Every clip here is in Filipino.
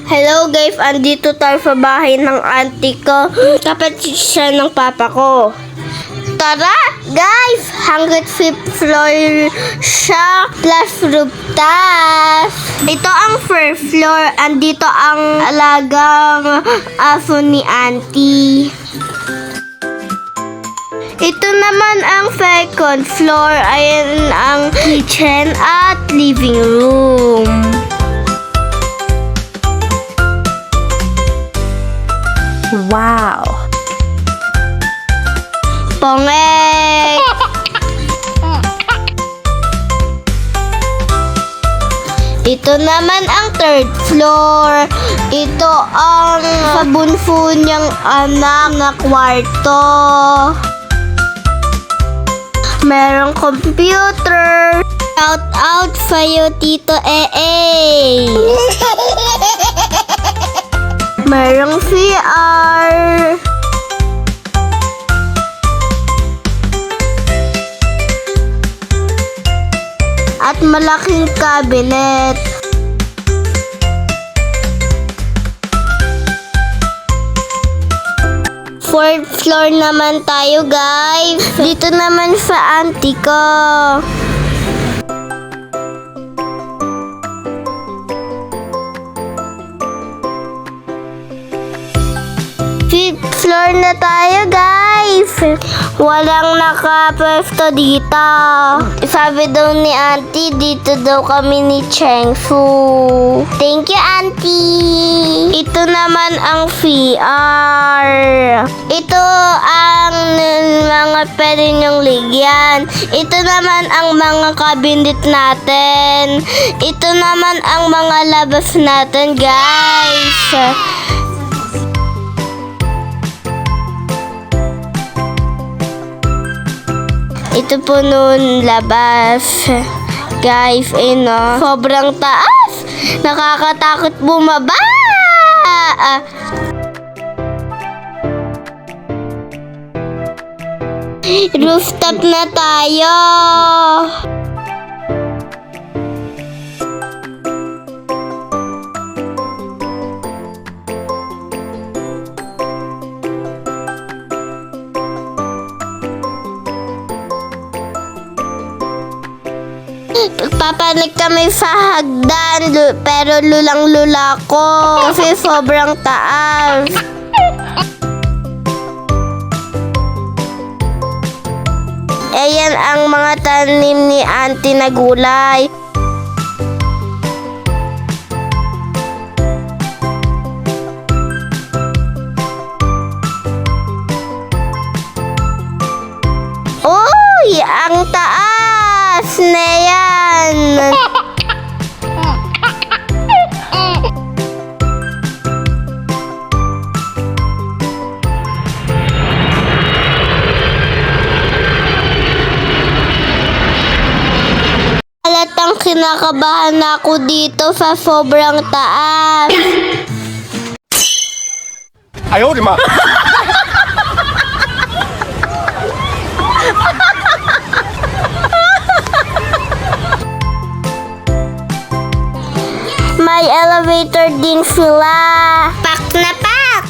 Hello guys, andito tayo sa bahay ng auntie ko. Kapatid siya ng papa ko. Tara guys, hanggang 5th floor siya plus rooftop. Ito ang first floor, andito ang alagang aso ni auntie. Ito naman ang second floor, ayan ang kitchen at living room. Wow! Pongek! Ito naman ang third floor. Ito ang sabunso niyang anak na kwarto. Merong computer. Shout out sa'yo, Tito Ee. Merong CR. At malaking cabinet. Fourth floor naman tayo, guys. Dito naman sa auntie ko. Fifth floor na tayo, guys. Walang nakapwesto dito. Sabi daw ni auntie, dito daw kami ni Cheng Fu. Thank you, auntie. Ito naman ang VR. Ito ang mga pwede niyong ligyan. Ito naman ang mga cabinet natin. Ito naman ang mga labas natin, guys. Ito po noon labas. Guys, no? Sobrang taas. Nakakatakot bumaba. Rooftop na tayo. Papanik kami sa hagdan, pero lulang-lula ko kasi sobrang taas. Ayan ang mga tanim ni auntie na gulay. Uy, ang taas na yan. Halatang kinakabahan ako dito sa sobrang taas. 哎呦我的妈！ May elevator din sila. Pak na pak!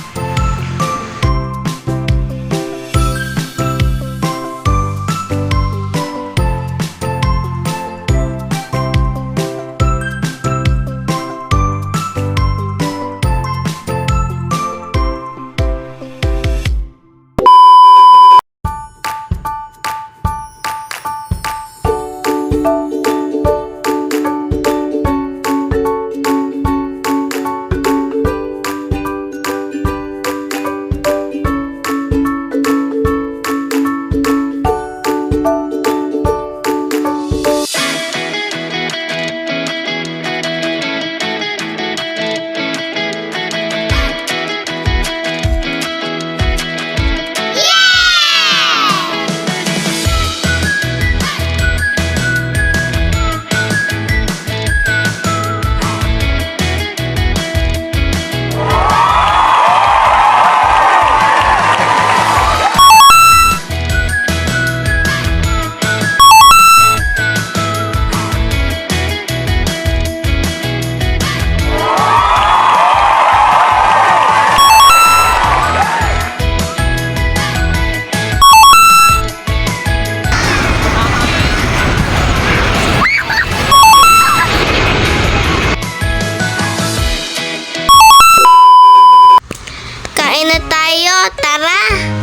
Tara!